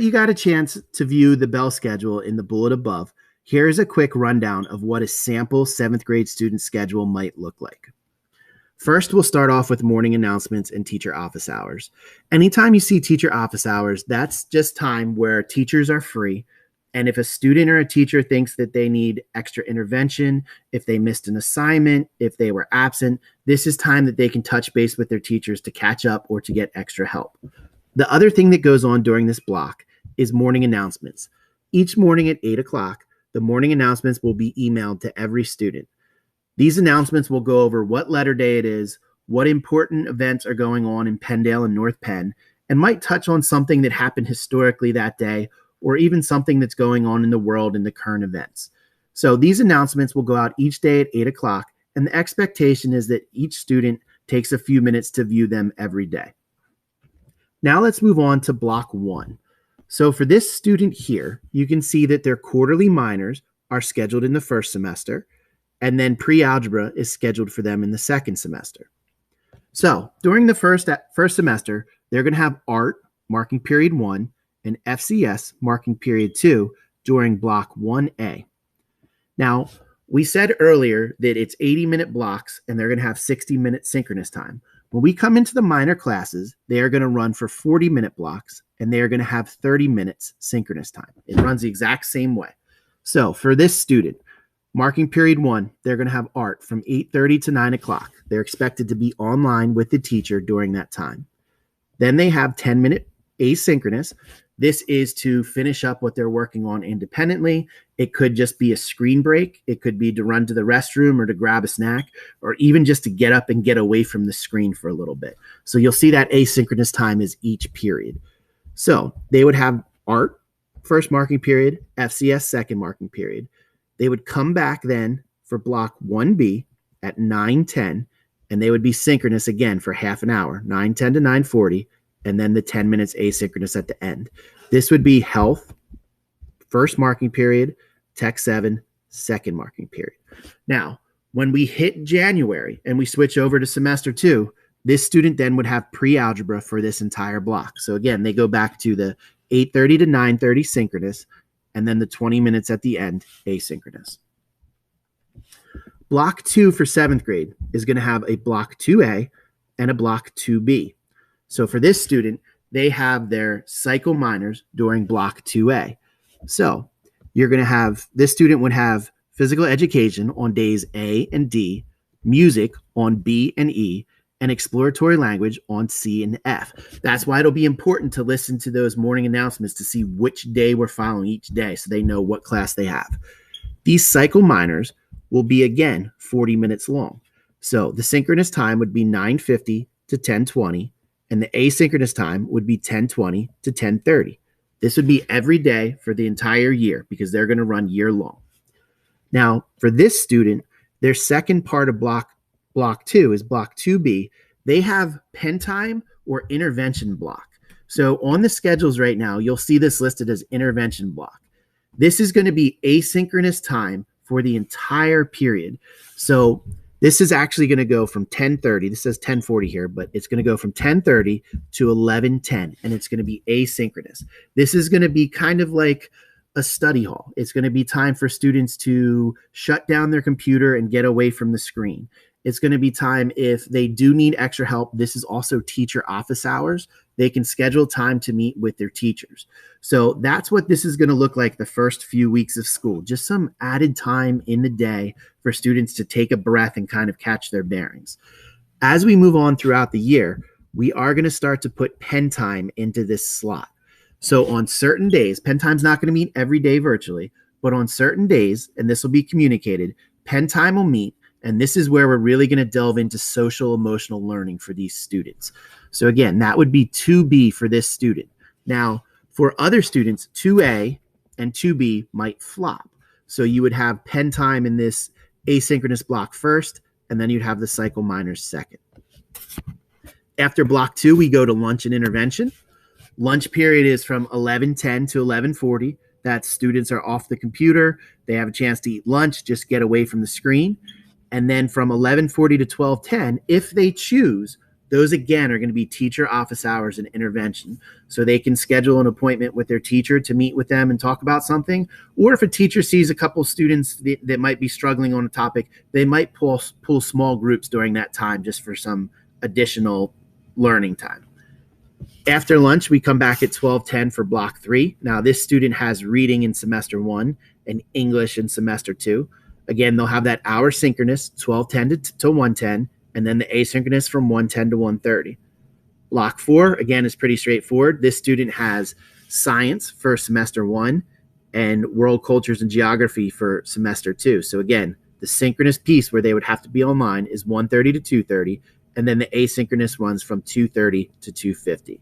You got a chance to view the bell schedule in the bullet above. Here's a quick rundown of what a sample 7th grade student schedule might look like. First, we'll start off with morning announcements and teacher office hours. Anytime you see teacher office hours, that's just time where teachers are free. And if a student or a teacher thinks that they need extra intervention, if they missed an assignment, if they were absent, this is time that they can touch base with their teachers to catch up or to get extra help. The other thing that goes on during this block is morning announcements. Each morning at 8 o'clock, the morning announcements will be emailed to every student. These announcements will go over what letter day it is, what important events are going on in Penndale and North Penn, and might touch on something that happened historically that day, or even something that's going on in the world in the current events. So these announcements will go out each day at 8 o'clock, and the expectation is that each student takes a few minutes to view them every day. Now let's move on to block 1. So for this student here, you can see that their quarterly minors are scheduled in the first semester, and then pre-algebra is scheduled for them in the second semester. So during the first semester, they're going to have art marking period 1 and FCS marking period 2 during block 1A. Now, we said earlier that it's 80-minute blocks and they're going to have 60-minute synchronous time. When we come into the minor classes, they are going to run for 40-minute blocks and they are going to have 30 minutes synchronous time. It runs the exact same way. So for this student, marking period 1, they're going to have art from 8:30 to 9 o'clock. They're expected to be online with the teacher during that time. Then they have 10-minute asynchronous. This is to finish up what they're working on independently. It could just be a screen break. It could be to run to the restroom or to grab a snack, or even just to get up and get away from the screen for a little bit. So you'll see that asynchronous time is each period. So they would have art, first marking period, FCS, second marking period. They would come back then for block 1B at 9:10, and they would be synchronous again for half an hour, 9:10 to 9:40, and then the 10 minutes asynchronous at the end. This would be health, first marking period, Tech 7, second marking period. Now, when we hit January and we switch over to semester 2, this student then would have pre-algebra for this entire block. So again, they go back to the 8:30 to 9:30 synchronous, and then the 20 minutes at the end asynchronous. Block 2 for 7th grade is going to have a block 2A and a block 2B. So for this student, they have their cycle minors during block 2A. So you're going to have, this student would have physical education on days A and D, music on B and E, and exploratory language on C and F. That's why it'll be important to listen to those morning announcements to see which day we're following each day so they know what class they have. These cycle minors will be, again, 40 minutes long. So the synchronous time would be 9:50 to 10:20, and the asynchronous time would be 10:20 to 10:30. This would be every day for the entire year because they're going to run year long. Now, for this student, their second part of block 2 is block 2B. They have pen time or intervention block. So on the schedules right now, you'll see this listed as intervention block. This is going to be asynchronous time for the entire period. So this is actually going to go from 10:30. This says 10:40 here, but it's going to go from 10:30 to 11:10, and it's going to be asynchronous. This is going to be kind of like a study hall. It's going to be time for students to shut down their computer and get away from the screen. It's going to be time if they do need extra help. This is also teacher office hours. They can schedule time to meet with their teachers. So that's what this is going to look like the first few weeks of school. Just some added time in the day for students to take a breath and kind of catch their bearings. As we move on throughout the year, we are going to start to put pen time into this slot. So on certain days, pen time's not going to meet every day virtually, but on certain days, and this will be communicated, pen time will meet. And this is where we're really going to delve into social emotional learning for these students. So again, that would be 2B for this student. Now, for other students, 2A and 2B might flop. So you would have pen time in this asynchronous block first, and then you'd have the cycle minors second. After block 2, we go to lunch and intervention. Lunch period is from 11:10 to 11:40. That students are off the computer. They have a chance to eat lunch, just get away from the screen. And then from 11:40 to 12:10, if they choose, Those, again, are going to be teacher office hours and intervention. So they can schedule an appointment with their teacher to meet with them and talk about something. Or if a teacher sees a couple students that might be struggling on a topic, they might pull small groups during that time just for some additional learning time. After lunch, we come back at 12:10 for block 3. Now, this student has reading in semester 1 and English in semester 2. Again, they'll have that hour synchronous, 12:10 to 1:10, and then the asynchronous from 1:10 to 1:30. Block 4, again, is pretty straightforward. This student has science for semester 1 and world cultures and geography for semester 2. So again, the synchronous piece where they would have to be online is 1:30 to 2:30, and then the asynchronous ones from 2:30 to 2:50.